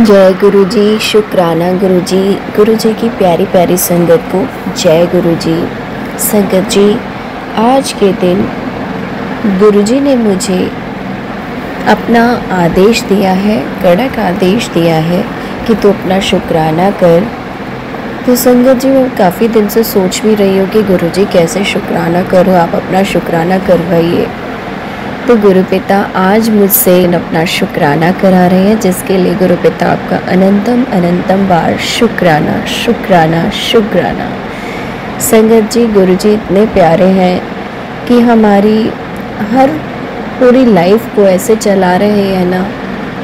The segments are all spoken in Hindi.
जय गुरु जी। शुक्राना गुरु जी। गुरु जी की प्यारी प्यारी संगत को जय गुरु जी। संगत जी, आज के दिन गुरु जी ने मुझे अपना आदेश दिया है, कड़क आदेश दिया है कि तू अपना शुक्राना कर। तो संगत जी, मैं काफ़ी दिन से सोच भी रही हूँ कि गुरु जी कैसे शुक्राना करूँ, आप अपना शुक्राना करवाइए। तो गुरु पिता आज मुझसे अपना शुक्राना करा रहे हैं, जिसके लिए गुरु पिता आपका अनंतम अनंतम बार शुक्राना शुक्राना शुक्राना। संगत जी, गुरु जी इतने प्यारे हैं कि हमारी हर पूरी लाइफ को ऐसे चला रहे हैं ना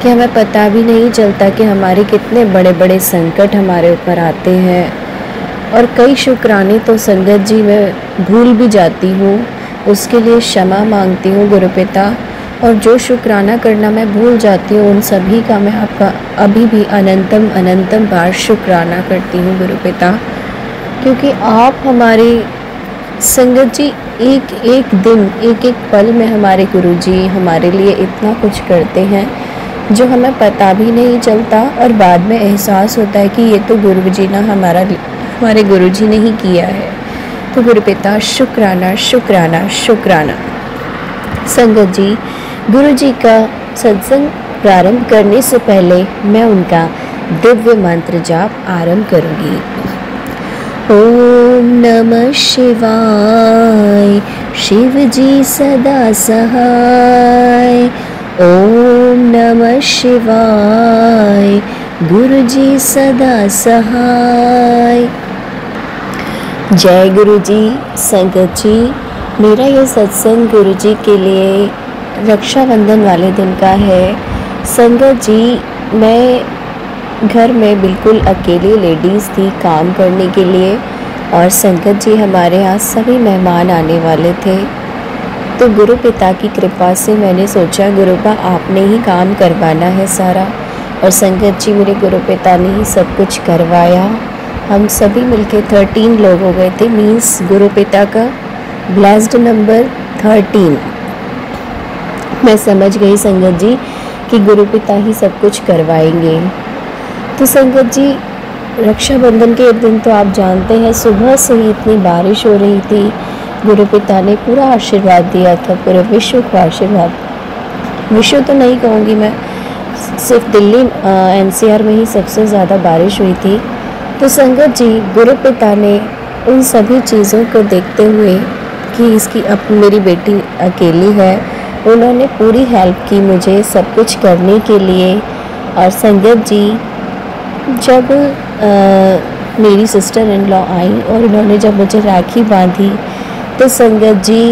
कि हमें पता भी नहीं चलता कि हमारे कितने बड़े बड़े संकट हमारे ऊपर आते हैं। और कई शुक्राने तो संगत जी मैं भूल भी जाती हूँ, उसके लिए क्षमा मांगती हूँ गुरु पिता। और जो शुक्राना करना मैं भूल जाती हूँ, उन सभी का मैं आपका अभी भी अनंतम अनंतम बार शुक्राना करती हूँ गुरु पिता। क्योंकि आप हमारे संगत जी एक एक दिन एक एक पल में हमारे गुरु जी हमारे लिए इतना कुछ करते हैं जो हमें पता भी नहीं चलता, और बाद में एहसास होता है कि ये तो गुरु जी ना हमारे गुरु जी ने ही किया है। तो गुरु पिता शुक्राना शुक्राना शुक्राना। संगत जी, गुरु जी का सत्संग प्रारंभ करने से पहले मैं उनका दिव्य मंत्र जाप आरंभ करूंगी। ओम नमः शिवाय, शिव जी सदा सहाय। ओम नमः शिवाय, गुरु जी सदा सहाय। जय गुरु जी। संगत जी, मेरा ये सत्संग गुरु जी के लिए रक्षाबंधन वाले दिन का है। संगत जी, मैं घर में बिल्कुल अकेली लेडीज़ थी काम करने के लिए, और संगत जी हमारे यहाँ सभी मेहमान आने वाले थे। तो गुरु पिता की कृपा से मैंने सोचा गुरुपा आपने ही काम करवाना है सारा, और संगत जी मेरे गुरु पिता ने ही सब कुछ करवाया। हम सभी मिलके 13 लोग हो गए थे, मीन्स गुरु पिता का ब्लेस्ड नंबर 13। मैं समझ गई संगत जी कि गुरु पिता ही सब कुछ करवाएंगे। तो संगत जी, रक्षाबंधन के दिन तो आप जानते हैं सुबह से ही इतनी बारिश हो रही थी। गुरु पिता ने पूरा आशीर्वाद दिया था, पूरे विश्व को आशीर्वाद। विश्व तो नहीं कहूँगी मैं, सिर्फ दिल्ली NCR में ही सबसे ज़्यादा बारिश हुई थी। तो संगत जी, गुरु पिता ने उन सभी चीज़ों को देखते हुए कि इसकी मेरी बेटी अकेली है, उन्होंने पूरी हेल्प की मुझे सब कुछ करने के लिए। और संगत जी, जब मेरी सिस्टर इन लॉ आई और उन्होंने जब मुझे राखी बांधी, तो संगत जी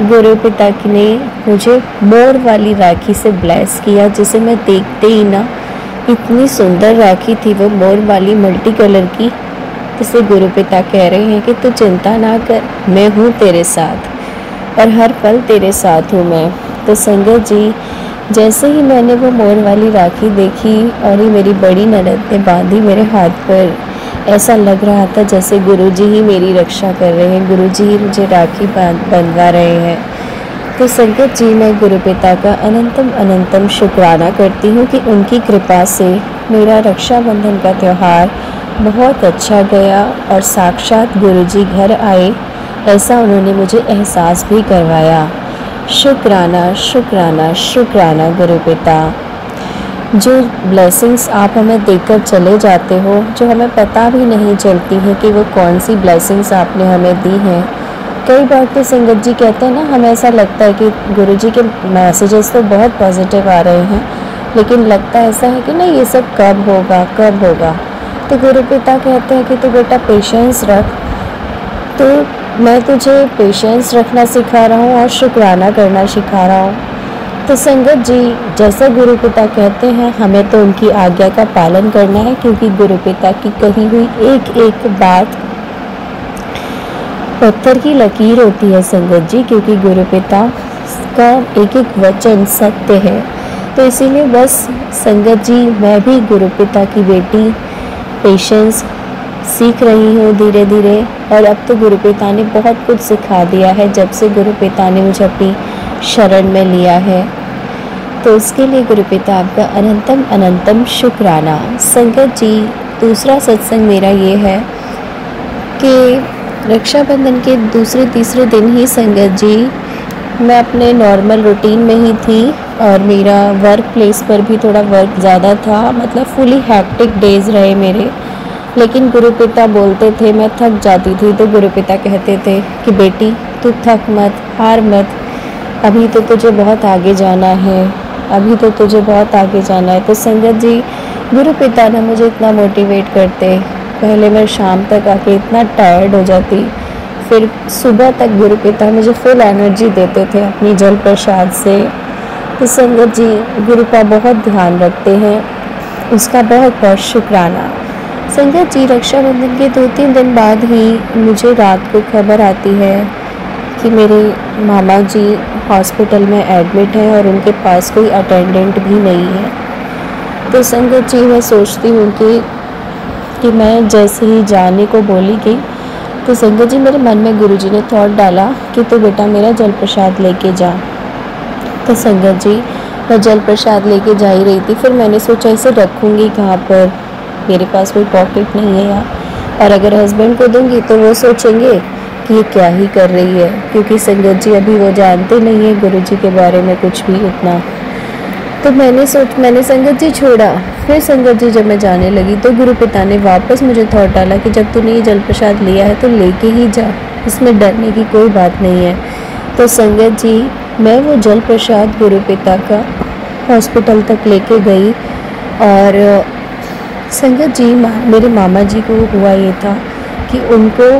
गुरु पिता ने मुझे मोर वाली राखी से ब्लेस किया, जिसे मैं देखते ही ना, इतनी सुंदर राखी थी वो मोर वाली मल्टी कलर की, जिसे गुरु पिता कह रहे हैं कि तू चिंता ना कर, मैं हूँ तेरे साथ और हर पल तेरे साथ हूँ मैं। तो संगत जी, जैसे ही मैंने वो मोर वाली राखी देखी और ये मेरी बड़ी ननद ने बांधी मेरे हाथ पर, ऐसा लग रहा था जैसे गुरुजी ही मेरी रक्षा कर रहे हैं, गुरुजी ही मुझे राखी बंधवा रहे हैं। तो संगत जी, मैं गुरु पिता का अनंतम अनंतम शुक्राना करती हूँ कि उनकी कृपा से मेरा रक्षाबंधन का त्यौहार बहुत अच्छा गया, और साक्षात गुरुजी घर आए ऐसा उन्होंने मुझे एहसास भी करवाया। शुक्राना शुक्राना शुक्राना गुरु पिता। जो ब्लेसिंग्स आप हमें देकर चले जाते हो, जो हमें पता भी नहीं चलती है कि वो कौन सी ब्लेसिंग्स आपने हमें दी हैं। कई बार तो संगत जी कहते हैं ना, हमें ऐसा लगता है कि गुरुजी के मैसेजेस तो बहुत पॉजिटिव आ रहे हैं, लेकिन लगता ऐसा है कि नहीं, ये सब कब होगा कब होगा। तो गुरु पिता कहते हैं कि तू बेटा पेशेंस रख। तो मैं तुझे पेशेंस रखना सिखा रहा हूँ और शुक्राना करना सिखा रहा हूँ। तो संगत जी, जैसा गुरु पिता कहते हैं, हमें तो उनकी आज्ञा का पालन करना है, क्योंकि गुरु पिता की कही हुई एक एक बात पत्थर की लकीर होती है संगत जी, क्योंकि गुरु पिता का एक एक वचन सत्य है। तो इसीलिए बस संगत जी, मैं भी गुरु पिता की बेटी पेशेंस सीख रही हूँ धीरे धीरे। और अब तो गुरु पिता ने बहुत कुछ सिखा दिया है, जब से गुरु पिता ने मुझे अपनी शरण में लिया है। तो उसके लिए गुरुपिता आपका अनंतम अनंतम शुक्राना। संगत जी, दूसरा सत्संग मेरा ये है कि रक्षाबंधन के दूसरे तीसरे दिन ही संगत जी मैं अपने नॉर्मल रूटीन में ही थी और मेरा वर्क प्लेस पर भी थोड़ा वर्क ज़्यादा था, मतलब फुली हैक्टिक डेज रहे मेरे। लेकिन गुरुपिता बोलते थे, मैं थक जाती थी तो गुरुपिता कहते थे कि बेटी तू थक मत, हार मत, अभी तो तुझे बहुत आगे जाना है, अभी तो तुझे बहुत आगे जाना है। तो संगत जी, गुरुपिता ने मुझे इतना मोटिवेट करते। पहले मैं शाम तक आके इतना टायर्ड हो जाती, फिर सुबह तक गुरुपिता मुझे फुल एनर्जी देते थे अपनी जल प्रसाद से। तो संगत जी, गुरुपा बहुत ध्यान रखते हैं, उसका बहुत बहुत शुक्राना। संगत जी, रक्षाबंधन के 2-3 दिन बाद ही मुझे रात को खबर आती है कि मेरे मामा जी हॉस्पिटल में एडमिट हैं और उनके पास कोई अटेंडेंट भी नहीं है। तो संगत जी, मैं सोचती हूँ कि मैं जैसे ही जाने को बोली गई तो संगत जी मेरे मन में गुरुजी ने थॉट डाला कि तू बेटा मेरा जल प्रसाद लेके जा। तो संगत जी, मैं जल प्रसाद लेके जा ही रही थी, फिर मैंने सोचा इसे रखूँगी कहाँ पर, मेरे पास कोई पॉकेट नहीं है यार, और अगर हस्बैंड को दूंगी तो वो सोचेंगे कि ये क्या ही कर रही है, क्योंकि संगत जी अभी वो जानते नहीं है गुरुजी के बारे में कुछ भी उतना। तो मैंने संगत जी छोड़ा। फिर संगत जी जब मैं जाने लगी तो गुरुपिता ने वापस मुझे थॉट डाला कि जब तूने ये जल प्रसाद लिया है तो लेके ही जा, इसमें डरने की कोई बात नहीं है। तो संगत जी, मैं वो जल प्रसाद गुरुपिता का हॉस्पिटल तक लेके गई और संगत जी, मेरे मामा जी को हुआ ये था कि उनको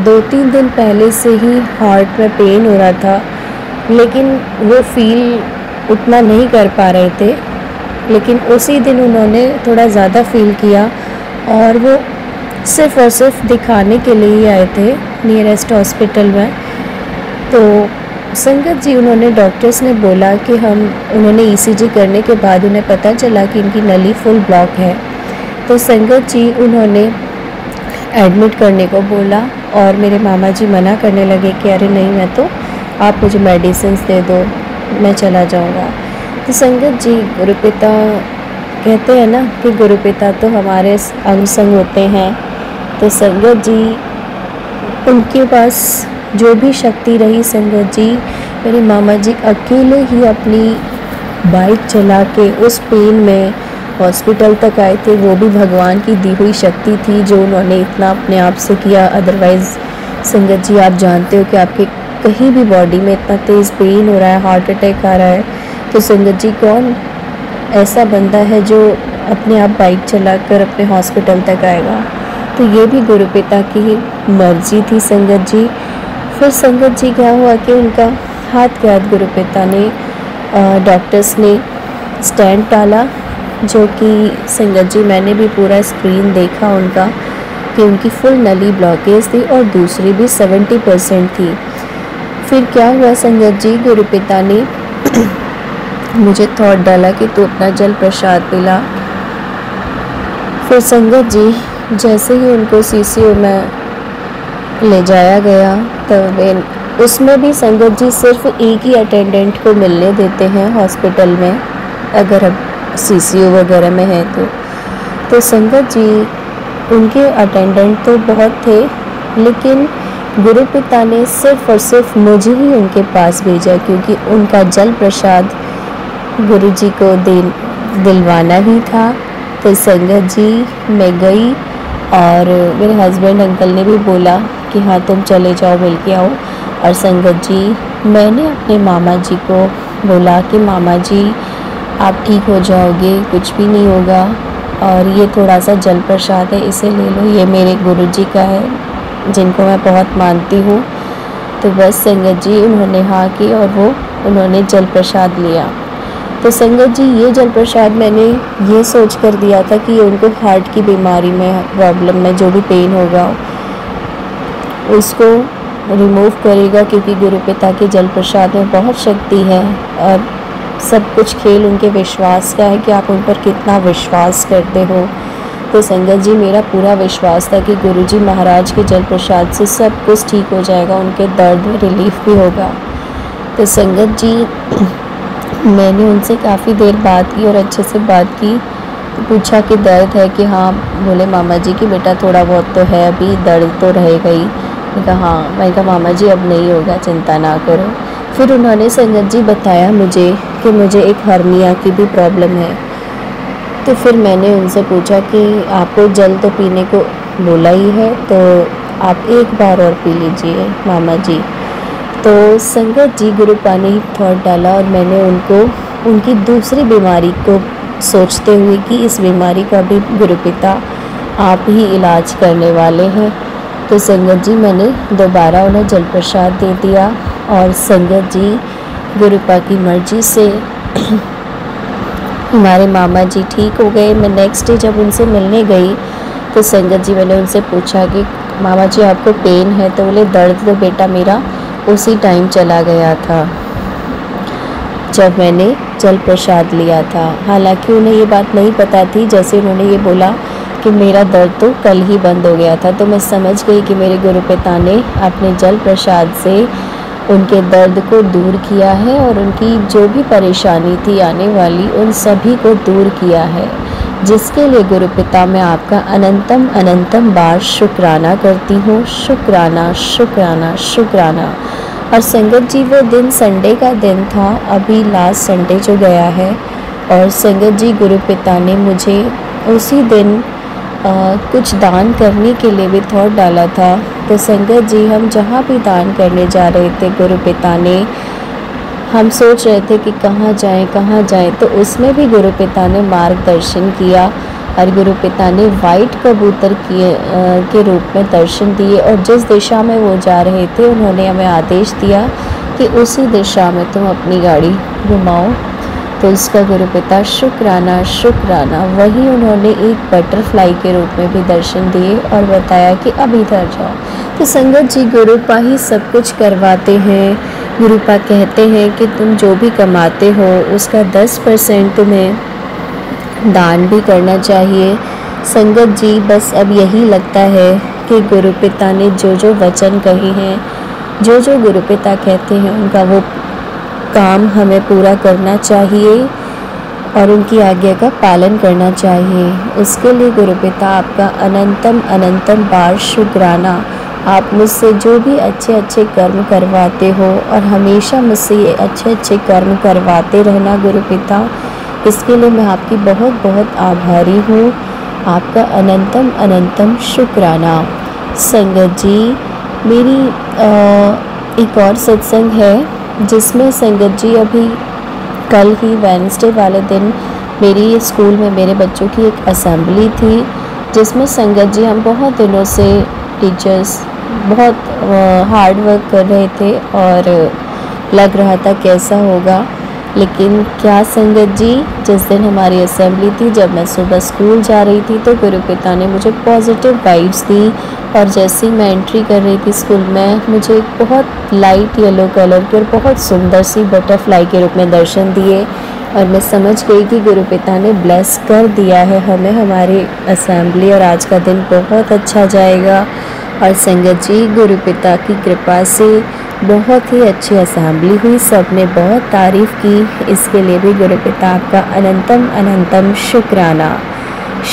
2-3 दिन पहले से ही हार्ट में पेन हो रहा था, लेकिन वो फील उतना नहीं कर पा रहे थे। लेकिन उसी दिन उन्होंने थोड़ा ज़्यादा फील किया और वो सिर्फ़ और सिर्फ दिखाने के लिए ही आए थे नियरेस्ट हॉस्पिटल में। तो संगत जी, उन्होंने डॉक्टर्स ने बोला कि उन्होंने ईसीजी करने के बाद उन्हें पता चला कि इनकी नली फुल ब्लॉक है। तो संगत जी, उन्होंने एडमिट करने को बोला और मेरे मामा जी मना करने लगे कि अरे नहीं, मैं तो आप मुझे मेडिसिन दे दो, मैं चला जाऊंगा। तो संगत जी, गुरुपिता कहते हैं ना कि गुरुपिता तो हमारे अंग संग होते हैं। तो संगत जी, उनके पास जो भी शक्ति रही संगत जी, मेरे मामा जी अकेले ही अपनी बाइक चला के उस पेन में हॉस्पिटल तक आए थे। वो भी भगवान की दी हुई शक्ति थी जो उन्होंने इतना अपने आप से किया। अदरवाइज़ संगत जी, आप जानते हो कि आपके कहीं भी बॉडी में इतना तेज़ पेन हो रहा है, हार्ट अटैक आ रहा है, तो संगत जी कौन ऐसा बंदा है जो अपने आप बाइक चलाकर अपने हॉस्पिटल तक आएगा। तो ये भी गुरुपिता की मर्जी थी संगत जी। फिर संगत जी क्या हुआ कि उनका हाथ के हाथ गुरुपिता ने डॉक्टर्स ने स्टेंट डाला, जो कि संगत जी मैंने भी पूरा स्क्रीन देखा उनका कि उनकी फुल नली ब्लॉकेज थी और दूसरी भी 70% थी। फिर क्या हुआ संगत जी, गुरुपिता ने मुझे थॉट डाला कि तू अपना जल प्रसाद पिला। फिर संगत जी, जैसे ही उनको सीसीयू में ले जाया गया तब उसमें भी संगत जी सिर्फ एक ही अटेंडेंट को मिलने देते हैं हॉस्पिटल में, अगर अब सीसीयू वगैरह में है तो संगत जी, उनके अटेंडेंट तो बहुत थे, लेकिन गुरुपिता ने सिर्फ और सिर्फ मुझे ही उनके पास भेजा, क्योंकि उनका जल प्रसाद गुरुजी को दिलवाना ही था। तो संगत जी, मैं गई और मेरे हस्बैंड अंकल ने भी बोला कि हाँ तुम चले जाओ, मिल के आओ। और संगत जी, मैंने अपने मामा जी को बोला कि मामा जी आप ठीक हो जाओगे, कुछ भी नहीं होगा, और ये थोड़ा सा जल प्रसाद है, इसे ले लो, ये मेरे गुरुजी का है जिनको मैं बहुत मानती हूँ। तो बस संगत जी, उन्होंने हाँ की और उन्होंने जल प्रसाद लिया। तो संगत जी, ये जल प्रसाद मैंने ये सोच कर दिया था कि उनको हार्ट की बीमारी में, प्रॉब्लम में जो भी पेन होगा उसको रिमूव करेगा, क्योंकि गुरुपिता के जल प्रसाद में बहुत शक्ति है और सब कुछ खेल उनके विश्वास का है कि आप उन पर कितना विश्वास करते हो। तो संगत जी, मेरा पूरा विश्वास था कि गुरुजी महाराज के जल प्रसाद से सब कुछ ठीक हो जाएगा, उनके दर्द में रिलीफ भी होगा। तो संगत जी, मैंने उनसे काफ़ी देर बात की और अच्छे से बात की। तो पूछा कि दर्द है कि हाँ, बोले मामा जी कि बेटा थोड़ा बहुत तो है, अभी दर्द तो रहेगा ही। मैंने कहा हाँ। मैंने कहा मामा जी अब नहीं होगा, चिंता ना करो। फिर उन्होंने संगत जी बताया मुझे कि मुझे एक हर्निया की भी प्रॉब्लम है। तो फिर मैंने उनसे पूछा कि आपको जल तो पीने को बोला ही है, तो आप एक बार और पी लीजिए मामा जी। तो संगत जी गुरुपा ने ही थॉट डाला और मैंने उनको उनकी दूसरी बीमारी को सोचते हुए कि इस बीमारी का भी गुरुपिता आप ही इलाज करने वाले हैं, तो संगत जी मैंने दोबारा उन्हें जल प्रसाद दे दिया। और संगत जी गुरुपा की मर्जी से हमारे मामा जी ठीक हो गए। मैं नेक्स्ट डे जब उनसे मिलने गई तो संगत जी मैंने उनसे पूछा कि मामा जी आपको पेन है? तो बोले दर्द तो बेटा मेरा उसी टाइम चला गया था जब मैंने जल प्रसाद लिया था। हालांकि उन्हें ये बात नहीं पता थी। जैसे उन्होंने ये बोला कि मेरा दर्द तो कल ही बंद हो गया था, तो मैं समझ गई कि मेरे गुरुपिता ने अपने जल प्रसाद से उनके दर्द को दूर किया है और उनकी जो भी परेशानी थी आने वाली उन सभी को दूर किया है, जिसके लिए गुरुपिता मैं आपका अनंतम अनंतम बार शुक्राना करती हूँ। शुक्राना शुक्राना शुक्राना। और संगत जी वो दिन संडे का दिन था, अभी लास्ट संडे जो गया है, और संगत जी गुरुपिता ने मुझे उसी दिन कुछ दान करने के लिए भी थॉट डाला था। तो संगत जी हम जहाँ भी दान करने जा रहे थे गुरुपिता ने, हम सोच रहे थे कि कहाँ जाएं, तो उसमें भी गुरुपिता ने मार्गदर्शन किया और गुरुपिता ने वाइट कबूतर के रूप में दर्शन दिए। और जिस दिशा में वो जा रहे थे उन्होंने हमें आदेश दिया कि उसी दिशा में तुम अपनी गाड़ी घुमाओ। तो इसका गुरुपिता शुक्राना शुक्राना। वहीं उन्होंने एक बटरफ्लाई के रूप में भी दर्शन दिए और बताया कि अब इधर जाओ। तो संगत जी गुरुपा ही सब कुछ करवाते हैं। गुरुपा कहते हैं कि तुम जो भी कमाते हो उसका 10% तुम्हें दान भी करना चाहिए। संगत जी बस अब यही लगता है कि गुरुपिता ने जो जो वचन कहे हैं, जो जो गुरुपिता कहते हैं उनका वो काम हमें पूरा करना चाहिए और उनकी आज्ञा का पालन करना चाहिए। उसके लिए गुरुपिता आपका अनंतम अनंतम बार शुक्राना। आप मुझसे जो भी अच्छे अच्छे कर्म करवाते हो और हमेशा मुझसे ये अच्छे अच्छे कर्म करवाते रहना गुरुपिता, इसके लिए मैं आपकी बहुत बहुत आभारी हूँ। आपका अनंतम अनंतम शुक्राना। संगत जी मेरी एक और सत्संग है जिसमें संगत जी अभी कल ही वेडनेसडे वाले दिन मेरी स्कूल में मेरे बच्चों की एक असेंबली थी, जिसमें संगत जी हम बहुत दिनों से टीचर्स बहुत हार्ड वर्क कर रहे थे और लग रहा था कैसा होगा। लेकिन क्या संगत जी, जिस दिन हमारी असेंबली थी, जब मैं सुबह स्कूल जा रही थी तो गुरुपिता ने मुझे पॉजिटिव वाइब्स दी और जैसे ही मैं एंट्री कर रही थी स्कूल में, मुझे एक बहुत लाइट येलो कलर की और बहुत सुंदर सी बटरफ्लाई के रूप में दर्शन दिए और मैं समझ गई कि गुरुपिता ने ब्लेस कर दिया है हमें, हमारी असेंबली और आज का दिन बहुत अच्छा जाएगा। और संगत जी गुरुपिता की कृपा से बहुत ही अच्छी असेंबली हुई, सब ने बहुत तारीफ़ की। इसके लिए भी गुरुपिता आपका अनंतम अनंतम शुक्राना।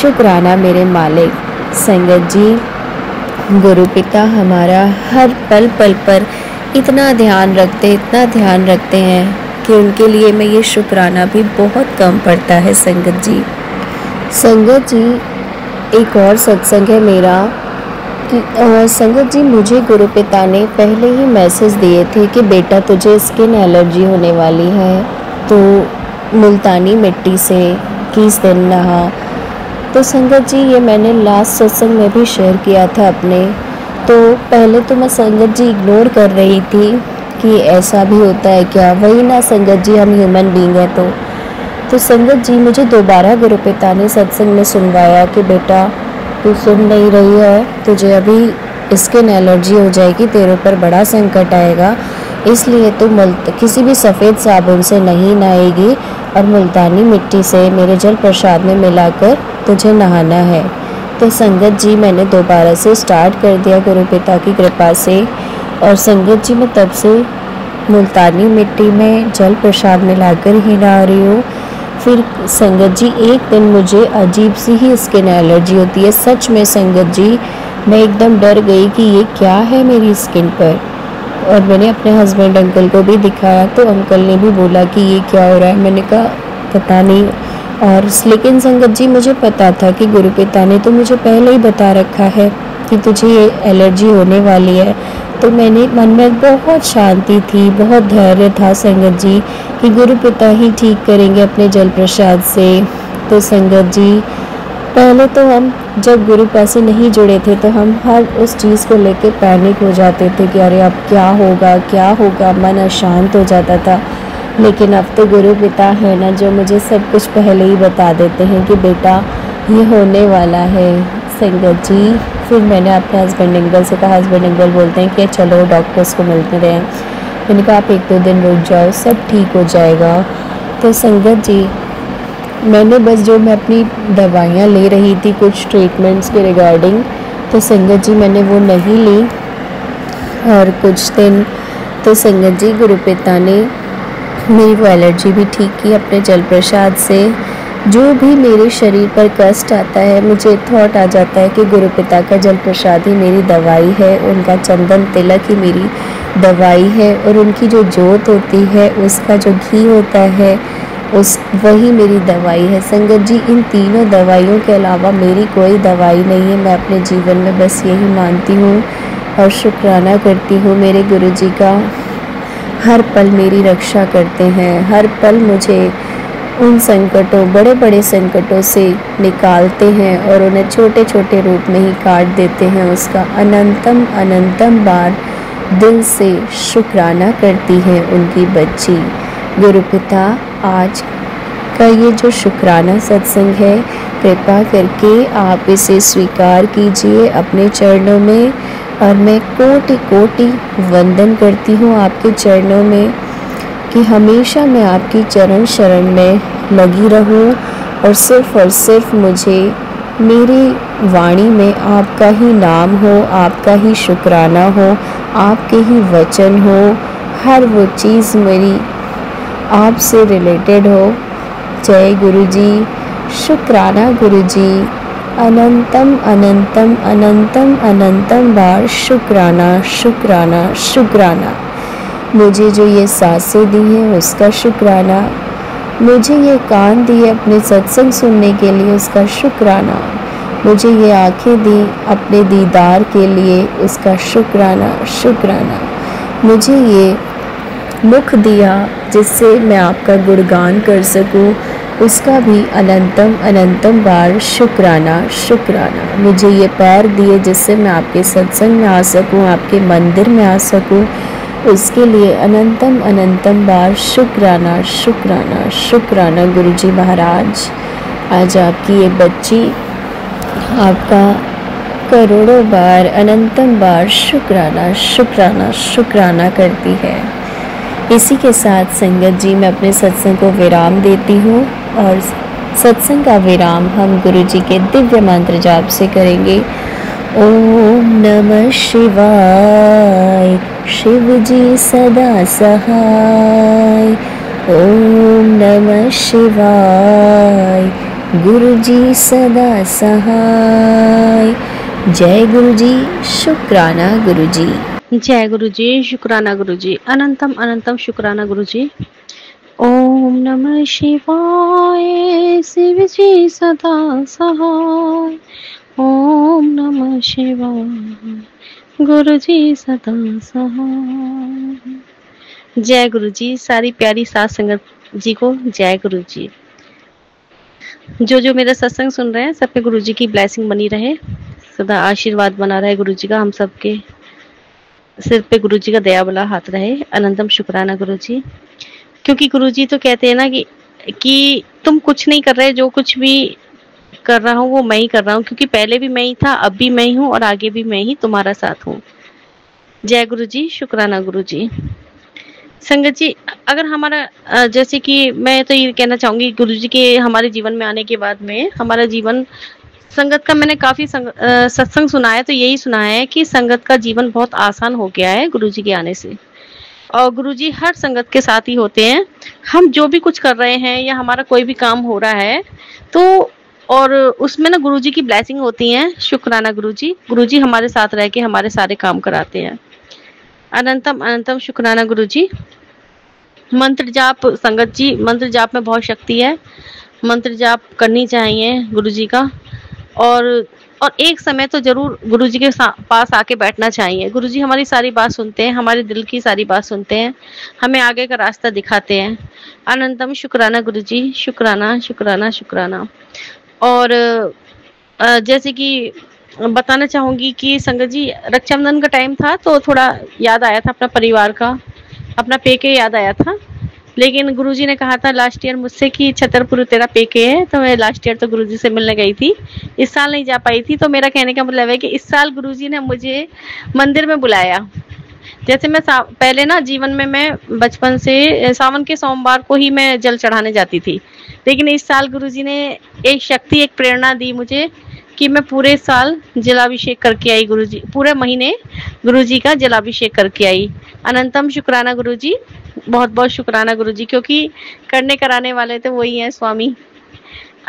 शुक्राना मेरे मालिक। संगत जी गुरुपिता हमारा हर पल पल पर इतना ध्यान रखते हैं कि उनके लिए मैं ये शुक्राना भी बहुत कम पड़ता है। संगत जी एक और सत्संग है मेरा कि संगत जी मुझे गुरुपिता ने पहले ही मैसेज दिए थे कि बेटा तुझे स्किन एलर्जी होने वाली है, तो मुल्तानी मिट्टी से 20 दिन नहा। तो संगत जी ये मैंने लास्ट सत्संग में भी शेयर किया था अपने। तो पहले तो मैं संगत जी इग्नोर कर रही थी कि ऐसा भी होता है क्या, वही ना संगत जी हम ह्यूमन बीइंग हैं। तो संगत जी मुझे दोबारा गुरुपिता ने सत्संग में सुनवाया कि बेटा तू सुन नहीं रही है, तुझे अभी स्किन एलर्जी हो जाएगी, तेरे ऊपर बड़ा संकट आएगा, इसलिए तू किसी भी सफ़ेद साबुन से नहीं नहाएगी और मुल्तानी मिट्टी से मेरे जल प्रसाद में मिलाकर तुझे नहाना है। तो संगत जी मैंने दोबारा से स्टार्ट कर दिया गुरुपिता की कृपा से। और संगत जी मैं तब से मुल्तानी मिट्टी में जल प्रसाद मिलाकर ही नहा रही हूँ। फिर संगत जी एक दिन मुझे अजीब सी ही स्किन एलर्जी होती है। सच में संगत जी मैं एकदम डर गई कि ये क्या है मेरी स्किन पर, और मैंने अपने हस्बैंड अंकल को भी दिखाया तो अंकल ने भी बोला कि ये क्या हो रहा है। मैंने कहा पता नहीं। और लेकिन संगत जी मुझे पता था कि गुरु पिता ने तो मुझे पहले ही बता रखा है कि तुझे ये एलर्जी होने वाली है। तो मैंने मन में बहुत शांति थी, बहुत धैर्य था संगत जी कि गुरु पिता ही ठीक करेंगे अपने जल प्रसाद से। तो संगत जी पहले तो हम जब गुरु पास से नहीं जुड़े थे तो हम हर उस चीज़ को लेके पैनिक हो जाते थे कि अरे अब क्या होगा क्या होगा, मन अशांत हो जाता था। लेकिन अब तो गुरु पिता है ना जो मुझे सब कुछ पहले ही बता देते हैं कि बेटा ये होने वाला है। संगत जी फिर मैंने अपने हस्बैंड अंकल से कहा, हस्बैंड अंकल बोलते हैं कि चलो डॉक्टर्स को मिलते रहे। मैंने कहा आप 1-2 दिन रुक जाओ, सब ठीक हो जाएगा। तो संगत जी मैंने बस जो मैं अपनी दवाइयाँ ले रही थी कुछ ट्रीटमेंट्स के रिगार्डिंग, तो संगत जी मैंने वो नहीं ली। और कुछ दिन तो संगत जी गुरु पिता ने मेरी वो एलर्जी भी ठीक की अपने जल प्रसाद से। जो भी मेरे शरीर पर कष्ट आता है मुझे थॉट आ जाता है कि गुरु पिता का जल प्रसाद ही मेरी दवाई है, उनका चंदन तिलक ही मेरी दवाई है, और उनकी जो जोत होती है उसका जो घी होता है वही मेरी दवाई है। संगत जी इन तीनों दवाइयों के अलावा मेरी कोई दवाई नहीं है। मैं अपने जीवन में बस यही मानती हूँ और शुक्राना करती हूँ मेरे गुरुजी का। हर पल मेरी रक्षा करते हैं, हर पल मुझे उन संकटों बड़े बड़े संकटों से निकालते हैं और उन्हें छोटे छोटे रूप में ही काट देते हैं। उसका अनंतम अनंतम बार दिल से शुक्राना करती है उनकी बच्ची। गुरु पिता आज का ये जो शुक्राना सत्संग है कृपा करके आप इसे स्वीकार कीजिए अपने चरणों में। और मैं कोटि कोटि वंदन करती हूँ आपके चरणों में कि हमेशा मैं आपकी चरण शरण में लगी रहूँ और सिर्फ मुझे मेरी वाणी में आपका ही नाम हो, आपका ही शुक्राना हो, आपके ही वचन हो, हर वो चीज़ मेरी आपसे रिलेटेड हो। जय गुरुजी, शुक्राना गुरुजी, अनंतम अनंतम अनंतम अनंतम बार शुक्राना शुक्राना शुक्राना। मुझे जो ये सांसें दी हैं उसका शुक्राना, मुझे ये कान दिए अपने सत्संग सुनने के लिए उसका शुक्राना, मुझे ये आँखें दी अपने दीदार के लिए उसका शुक्राना शुक्राना, मुझे ये मुख दिया जिससे मैं आपका गुणगान कर सकूं उसका भी अनंतम अनंतम बार शुक्राना शुक्राना। मुझे ये पैर दिए जिससे मैं आपके सत्संग में आ सकूं, आपके मंदिर में आ सकूं, उसके लिए अनंतम अनंतम बार शुक्राना शुक्राना शुक्राना। गुरुजी महाराज आज आपकी ये बच्ची आपका करोड़ों बार अनंतम बार शुक्राना शुक्राना शुक्राना करती है। इसी के साथ संगत जी मैं अपने सत्संग को विराम देती हूँ और सत्संग का विराम हम गुरु जी के दिव्य मंत्र जाप से करेंगे। ओम नमः शिवाय, शिव जी सदा सहाय। ओम नमः शिवाय, गुरु जी सदा सहाय। जय गुरु जी, शुक्राना गुरु जी। जय गुरु जी, शुक्राना गुरु जी, अनंतम अनंतम शुक्राना गुरु जी। ओम नमः शिवाय, शिव जी सदा सहाय। ओम नमः शिवाय, गुरु जी सदा सहाय। जय गुरु जी। सारी प्यारी साथ संगत जी को जय गुरु जी। जो मेरा सत्संग सुन रहे हैं सब पे गुरु जी की ब्लेसिंग बनी रहे, सदा आशीर्वाद बना रहे गुरु जी का, हम सबके सिर पे गुरु जी का दया वाला हाथ रहे। अनंतम शुक्राना गुरु जी। क्योंकि गुरु जी तो कहते हैं ना कि तुम कुछ नहीं कर रहे, जो कुछ भी कर रहा हूँ वो मैं ही कर रहा हूँ, क्योंकि पहले भी मैं ही था, अब भी मैं ही हूँ और आगे भी मैं ही तुम्हारा साथ हूँ। जय गुरु जी, शुक्राना गुरु जी। संगत जी अगर हमारा जैसे कि मैं तो ये कहना चाहूंगी गुरु जी के हमारे जीवन में आने के बाद में हमारा जीवन संगत का, मैंने काफी सत्संग सुना है तो यही सुना है कि संगत का जीवन बहुत आसान हो गया है गुरु जी के आने से। और गुरुजी हर संगत के साथ ही होते हैं। हम जो भी कुछ कर रहे हैं या हमारा कोई भी काम हो रहा है तो और उसमें ना गुरुजी की ब्लेसिंग होती है। शुक्राना गुरुजी, गुरुजी हमारे साथ रह के हमारे सारे काम कराते हैं। अनंतम अनंतम शुक्राना गुरुजी। मंत्र जाप संगत जी, मंत्र जाप में बहुत शक्ति है। मंत्र जाप करनी चाहिए गुरुजी का। और एक समय तो जरूर गुरुजी के पास आके बैठना चाहिए। गुरुजी हमारी सारी बात सुनते हैं, हमारे दिल की सारी बात सुनते हैं, हमें आगे का रास्ता दिखाते हैं। अनंतम शुक्राना गुरुजी, शुक्राना शुक्राना शुक्राना। और जैसे कि बताना चाहूंगी कि संगत जी रक्षाबंधन का टाइम था तो थोड़ा याद आया था अपना परिवार का, अपना पेके याद आया था। लेकिन गुरुजी ने कहा था लास्ट ईयर मुझसे कि छतरपुर तेरा पेके है, तो मैं लास्ट ईयर तो गुरुजी से मिलने गई थी, इस साल नहीं जा पाई थी। तो मेरा कहने का मतलब है कि इस साल गुरुजी ने मुझे मंदिर में बुलाया। जैसे मैं पहले ना जीवन में मैं बचपन से सावन के सोमवार को ही मैं जल चढ़ाने जाती थी, लेकिन इस साल गुरुजी ने एक शक्ति, एक प्रेरणा दी मुझे कि मैं पूरे साल जलाभिषेक करके आई। गुरुजी पूरे महीने गुरुजी का जलाभिषेक करके आई। अनंतम शुक्राना गुरुजी, बहुत बहुत शुक्राना गुरुजी, क्योंकि करने कराने वाले तो वही हैं स्वामी।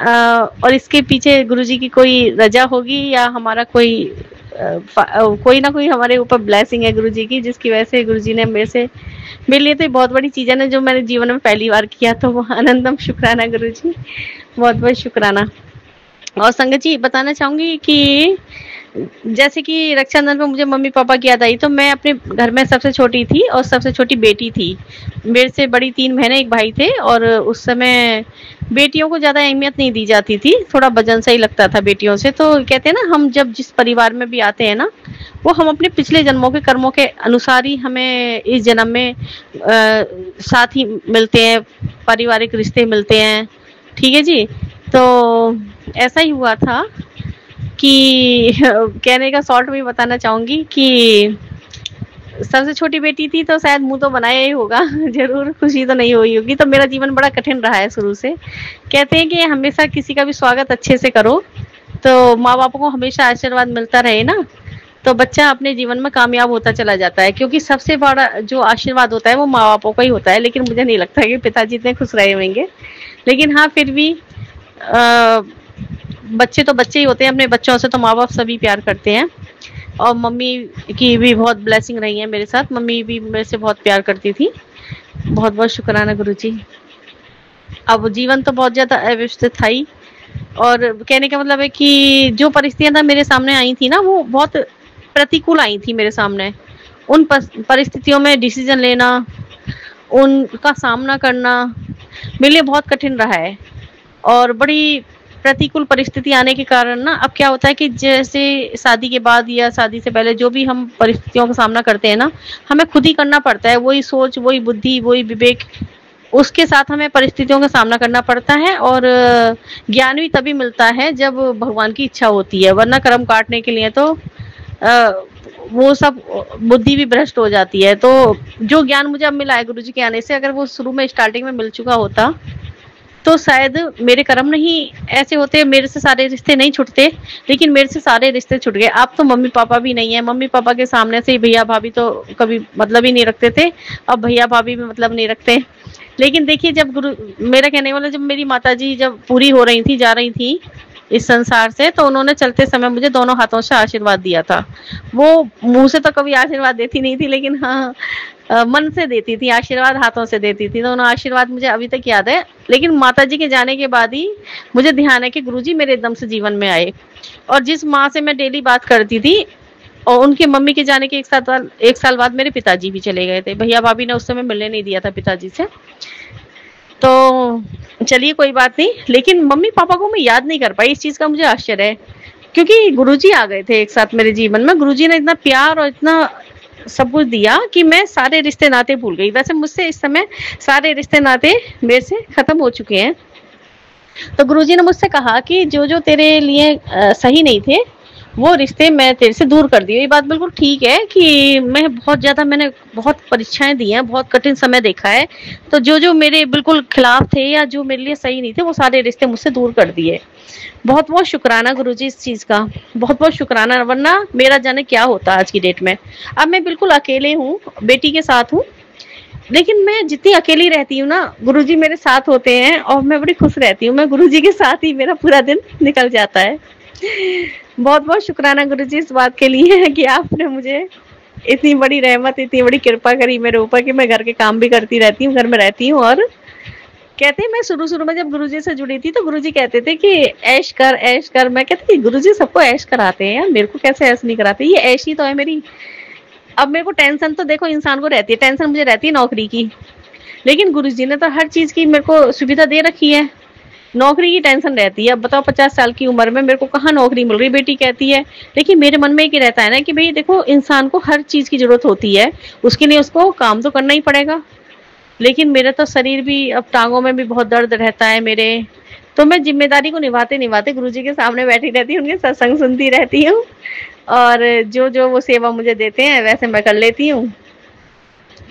और इसके पीछे गुरुजी की कोई रजा होगी या हमारा कोई ना कोई हमारे ऊपर ब्लेसिंग है गुरुजी की, जिसकी वजह से गुरुजी ने मेरे लिए तो बहुत बड़ी चीज है ना, जो मैंने जीवन में पहली बार किया। तो वो अनंतम शुक्राना गुरुजी, बहुत बहुत शुक्राना। और संगत जी बताना चाहूंगी कि जैसे कि रक्षाबंधन पे मुझे मम्मी पापा की याद आई, तो मैं अपने घर में सबसे छोटी थी और सबसे छोटी बेटी थी। मेरे से बड़ी 3 बहनें, 1 भाई थे। और उस समय बेटियों को ज्यादा अहमियत नहीं दी जाती थी, थोड़ा वजन सा ही लगता था बेटियों से। तो कहते हैं ना, हम जब जिस परिवार में भी आते हैं ना, वो हम अपने पिछले जन्मों के कर्मों के अनुसार ही हमें इस जन्म में साथ ही मिलते हैं, पारिवारिक रिश्ते मिलते हैं। ठीक है जी। तो ऐसा ही हुआ था कि कहने का शॉर्ट में बताना चाहूंगी कि सबसे छोटी बेटी थी तो शायद मुंह तो बनाया ही होगा जरूर खुशी तो नहीं हुई होगी। तो मेरा जीवन बड़ा कठिन रहा है शुरू से। कहते हैं कि हमेशा किसी का भी स्वागत अच्छे से करो, तो माँ बाप को हमेशा आशीर्वाद मिलता रहे ना, तो बच्चा अपने जीवन में कामयाब होता चला जाता है। क्योंकि सबसे बड़ा जो आशीर्वाद होता है वो माँ बापों का ही होता है। लेकिन मुझे नहीं लगता कि पिताजी इतने खुश रहे होंगे। लेकिन हाँ, फिर भी बच्चे तो बच्चे ही होते हैं, अपने बच्चों से तो माँ बाप सभी प्यार करते हैं। और मम्मी की भी बहुत ब्लेसिंग रही है मेरे साथ, मम्मी भी मेरे से बहुत प्यार करती थी। बहुत बहुत शुक्राना गुरुजी। अब जीवन तो बहुत ज्यादा अव्यवस्थित था ही, और कहने का मतलब है कि जो परिस्थितियां मेरे सामने आई थी ना, वो बहुत प्रतिकूल आई थी मेरे सामने। उन परिस्थितियों में डिसीजन लेना, उनका सामना करना मेरे लिए बहुत कठिन रहा है। और बड़ी प्रतिकूल परिस्थिति आने के कारण ना, अब क्या होता है कि जैसे शादी के बाद या शादी से पहले जो भी हम परिस्थितियों का सामना करते हैं ना, हमें खुद ही करना पड़ता है। वही सोच, वही बुद्धि, वही विवेक, उसके साथ हमें परिस्थितियों का सामना करना पड़ता है। और ज्ञान भी तभी मिलता है जब भगवान की इच्छा होती है, वरना कर्म काटने के लिए तो वो सब बुद्धि भी भ्रष्ट हो जाती है। तो जो ज्ञान मुझे अब मिला है गुरुजी के आने से, अगर वो शुरू में स्टार्टिंग में मिल चुका होता तो शायद मेरे कर्म नहीं ऐसे होते, मेरे से सारे रिश्ते नहीं छूटते। लेकिन मेरे से सारे रिश्ते छूट गए। अब तो मम्मी पापा भी नहीं है, मम्मी पापा के सामने से भैया भाभी तो कभी मतलब ही नहीं रखते थे, अब भैया भाभी भी मतलब नहीं रखते। लेकिन देखिए, जब मेरा कहने वाला, जब मेरी माताजी जब पूरी हो रही थी, जा रही थी इस संसार से, तो उन्होंने चलते समय मुझे दोनों हाथों से आशीर्वाद दिया था। वो मुंह से तो कभी आशीर्वाद देती नहीं थी, लेकिन हाँ मन से देती थी आशीर्वाद, हाथों से देती थी। तो उन्होंने आशीर्वाद मुझे अभी तक याद है। लेकिन माताजी के जाने के बाद ही मुझे ध्यान है कि गुरुजी मेरे एकदम से जीवन में आए। और जिस माँ से मैं डेली बात करती थी, और उनके मम्मी के जाने के 1 साल बाद मेरे पिताजी भी चले गए थे। भैया भाभी ने उस समय मिलने नहीं दिया था पिताजी से। तो चलिए कोई बात नहीं, लेकिन मम्मी पापा को मैं याद नहीं कर पाई, इस चीज का मुझे आश्चर्य है। क्योंकि गुरुजी आ गए थे एक साथ मेरे जीवन में। गुरुजी ने इतना प्यार और इतना सब कुछ दिया कि मैं सारे रिश्ते नाते भूल गई। वैसे मुझसे इस समय सारे रिश्ते नाते मेरे से खत्म हो चुके हैं। तो गुरुजी ने मुझसे कहा कि जो जो तेरे लिए सही नहीं थे, वो रिश्ते मैं तेरे से दूर कर दिए। ये बात बिल्कुल ठीक है कि मैंने बहुत परीक्षाएं दी हैं, बहुत कठिन समय देखा है। तो जो जो मेरे बिल्कुल खिलाफ थे या जो मेरे लिए सही नहीं थे, वो सारे रिश्ते मुझसे दूर कर दिए। बहुत बहुत शुक्राना गुरुजी इस चीज का, बहुत बहुत शुक्राना। वरना मेरा जाने क्या होता आज की डेट में। अब मैं बिल्कुल अकेले हूँ, बेटी के साथ हूँ, लेकिन मैं जितनी अकेली रहती हूँ ना, गुरुजी मेरे साथ होते हैं और मैं बड़ी खुश रहती हूँ। मैं गुरुजी के साथ ही मेरा पूरा दिन निकल जाता है। बहुत बहुत शुक्राना गुरुजी इस बात के लिए कि आपने मुझे इतनी बड़ी रहमत, इतनी बड़ी कृपा करी मेरे ऊपर कि मैं घर के काम भी करती रहती हूँ, घर में रहती हूँ। और कहते हैं, मैं शुरू शुरू में जब गुरुजी से जुड़ी थी तो गुरुजी कहते थे कि ऐश कर ऐश कर। मैं कहती थी गुरुजी सबको ऐश कराते हैं यार, मेरे को कैसे ऐश नहीं कराते, ये ऐश ही तो है मेरी। अब मेरे को टेंशन तो देखो इंसान को रहती है, टेंशन मुझे रहती है नौकरी की, लेकिन गुरुजी ने तो हर चीज की मेरे को सुविधा दे रखी है। नौकरी की टेंशन रहती है। अब बताओ 50 साल की उम्र में मेरे को कहाँ नौकरी मिल रही, बेटी कहती है। लेकिन मेरे मन में एक रहता है ना कि भाई देखो, इंसान को हर चीज की जरूरत होती है, उसके लिए उसको काम तो करना ही पड़ेगा। लेकिन मेरा तो शरीर भी, अब टांगों में भी बहुत दर्द रहता है मेरे, तो मैं जिम्मेदारी को निभाते निभाते गुरुजी के सामने बैठी रहती हूँ, उनके सत्संग सुनती रहती हूँ और जो जो वो सेवा मुझे देते हैं वैसे मैं कर लेती हूँ।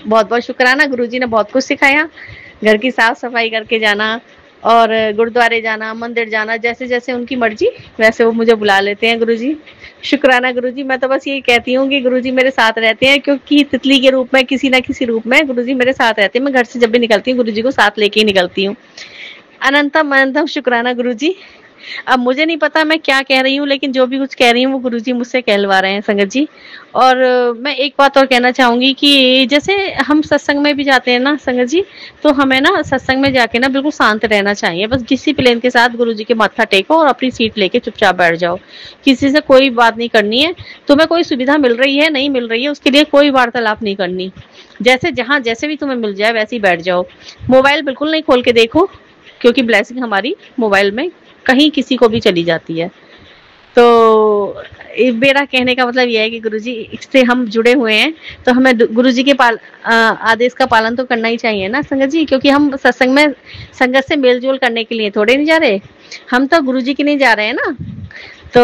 बहुत बहुत शुक्राना, गुरुजी ने बहुत कुछ सिखाया। घर की साफ सफाई करके जाना और गुरुद्वारे जाना, मंदिर जाना, जैसे जैसे उनकी मर्जी वैसे वो मुझे बुला लेते हैं गुरुजी। शुक्राना गुरुजी। मैं तो बस यही कहती हूँ कि गुरुजी मेरे साथ रहते हैं, क्योंकि तितली के रूप में, किसी ना किसी रूप में गुरुजी मेरे साथ रहते हैं। मैं घर से जब भी निकलती हूँ गुरुजी को साथ लेके ही निकलती हूँ। अनंतम अनंतम शुक्राना गुरुजी। अब मुझे नहीं पता मैं क्या कह रही हूँ, लेकिन जो भी कुछ कह रही हूँ वो गुरुजी मुझसे कहलवा रहे हैं संगत जी। और मैं एक बात और कहना चाहूंगी कि जैसे हम सत्संग में भी जाते हैं ना संगत जी, तो हमें ना सत्संग में जाके ना बिल्कुल शांत रहना चाहिए। बस डिसिप्लिन के साथ गुरुजी के माथा टेको और अपनी सीट लेके चुपचाप बैठ जाओ। किसी से कोई बात नहीं करनी है। तुम्हें कोई सुविधा मिल रही है, नहीं मिल रही है, उसके लिए कोई वार्तालाप नहीं करनी। जैसे जहां जैसे भी तुम्हें मिल जाए वैसे ही बैठ जाओ। मोबाइल बिल्कुल नहीं खोल के देखो, क्योंकि ब्लेसिंग हमारी मोबाइल में कहीं किसी को भी चली जाती है। तो मेरा कहने का मतलब यह है कि गुरुजी से हम जुड़े हुए हैं, तो हमें गुरुजी के आदेश का पालन तो करना ही चाहिए ना संगत जी, क्योंकि हम सत्संग में संगत से मेलजोल करने के लिए थोड़े नहीं जा रहे, हम तो गुरुजी के नहीं जा रहे हैं ना। तो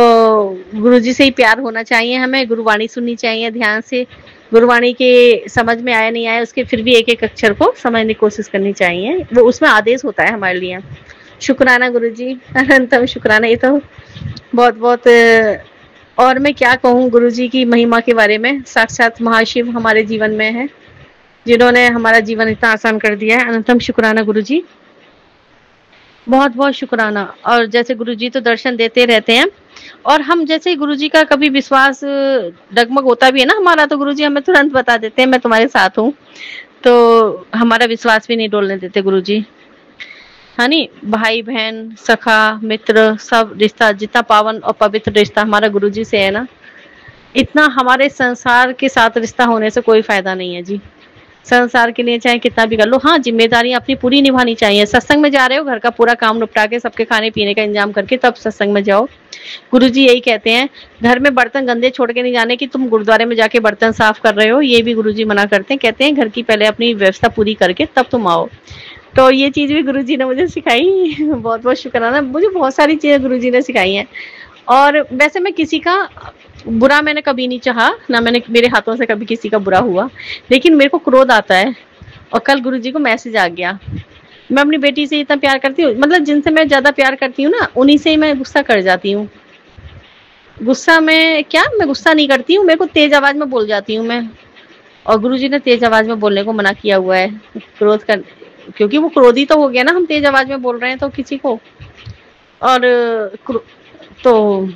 गुरुजी से ही प्यार होना चाहिए हमें, गुरुवाणी सुननी चाहिए ध्यान से, गुरुवाणी के समझ में आया नहीं आया उसके फिर भी एक एक अक्षर को समझने की कोशिश करनी चाहिए, वो उसमें आदेश होता है हमारे लिए। शुक्राना गुरुजी, अनंतम शुक्राना। ये तो बहुत बहुत, और मैं क्या कहूँ गुरुजी की महिमा के बारे में। साक्षात महाशिव हमारे जीवन में है, जिन्होंने हमारा जीवन इतना आसान कर दिया है। अनंतम शुक्राना गुरुजी, बहुत बहुत शुक्राना। और जैसे गुरुजी तो दर्शन देते रहते हैं, और हम जैसे गुरुजी का कभी विश्वास डगमग होता भी है ना हमारा, तो गुरुजी हमें तुरंत बता देते हैं मैं तुम्हारे साथ हूँ। तो हमारा विश्वास भी नहीं डोलने देते गुरुजी, है नी। भाई बहन सखा मित्र सब रिश्ता, जितना पावन और पवित्र रिश्ता हमारा गुरुजी से है ना, इतना हमारे संसार के साथ रिश्ता होने से कोई फायदा नहीं है जी। संसार के लिए चाहे कितना भी कर लो, हाँ जिम्मेदारियां अपनी पूरी निभानी चाहिए। सत्संग में जा रहे हो, घर का पूरा काम निपटा के सबके खाने पीने का इंतजाम करके तब सत्संग में जाओ। गुरुजी यही कहते हैं, घर में बर्तन गंदे छोड़ के नहीं जाने कि तुम गुरुद्वारे में जाके बर्तन साफ कर रहे हो, ये भी गुरुजी मना करते हैं। कहते हैं घर की पहले अपनी व्यवस्था पूरी करके तब तुम आओ। तो ये चीज भी गुरुजी ने मुझे सिखाई। बहुत बहुत शुक्राना, मुझे बहुत सारी चीजें गुरुजी ने सिखाई हैं। और वैसे मैं किसी का बुरा मैंने कभी नहीं चाहा, ना मैंने मेरे हाथों से कभी किसी का बुरा हुआ, लेकिन मेरे को क्रोध आता है। और कल गुरुजी को मैसेज आ गया, मैं अपनी बेटी से इतना प्यार करती हूँ, मतलब जिनसे मैं ज्यादा प्यार करती हूँ ना उन्हीं से ही मैं गुस्सा कर जाती हूँ। गुस्सा में क्या, मैं गुस्सा नहीं करती हूँ, मेरे को तेज आवाज में बोल जाती हूँ मैं। और गुरुजी ने तेज आवाज में बोलने को मना किया हुआ है, क्रोध कर, क्योंकि वो क्रोधी तो हो गया ना, हम तेज आवाज में बोल रहे हैं तो किसी को। और तो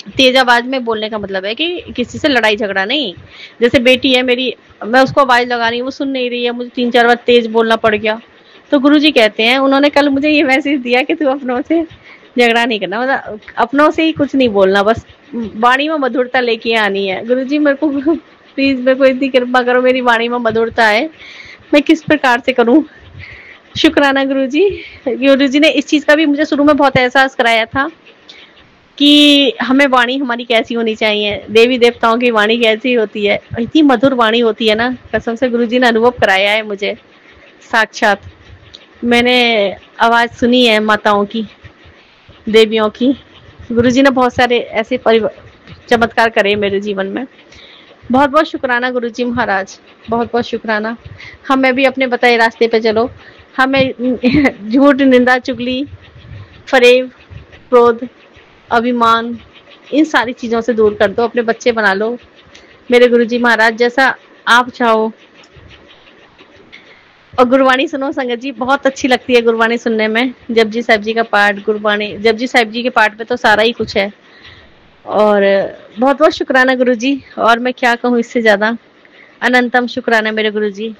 तेज आवाज में बोलने का मतलब है कि किसी से लड़ाई झगड़ा नहीं। जैसे बेटी है मेरी, मैं उसको आवाज लगा रही हूँ, वो सुन नहीं रही है, मुझे 3-4 बार तेज बोलना पड़ गया। तो गुरुजी कहते हैं, उन्होंने कल मुझे ये मैसेज दिया कि तू अपनों से झगड़ा नहीं करना, मतलब अपनों से ही कुछ नहीं बोलना, बस वाणी में मधुरता लेके आनी है। गुरुजी मेरे को प्लीज, मेरे को इतनी कृपा करो, मेरी वाणी में मधुरता है, मैं किस प्रकार से करूं। शुक्राना गुरुजी। गुरुजी ने इस चीज का भी मुझे शुरू में बहुत एहसास कराया था कि हमें वाणी हमारी कैसी होनी चाहिए, देवी देवताओं की वाणी कैसी होती है, इतनी मधुर वाणी होती है ना, कसम से गुरुजी ने अनुभव कराया है मुझे साक्षात। मैंने आवाज सुनी है माताओं की, देवियों की। गुरुजी ने बहुत सारे ऐसे चमत्कार करे मेरे जीवन में। बहुत बहुत शुक्राना गुरुजी महाराज, बहुत बहुत शुक्राना। हमें भी अपने बताए रास्ते पे चलो, हमें झूठ निंदा चुगली फरेब क्रोध अभिमान इन सारी चीजों से दूर कर दो, अपने बच्चे बना लो मेरे गुरुजी महाराज, जैसा आप चाहो और गुरबाणी सुनो संगत जी, बहुत अच्छी लगती है गुरबाणी सुनने में। जपजी साहिब जी का पाठ, गुरबाणी, जपजी साहिब जी के पाठ में तो सारा ही कुछ है। और बहुत बहुत शुक्राना गुरु जी, और मैं क्या कहूँ इससे ज्यादा। अनंतम शुक्राना मेरे गुरु जी।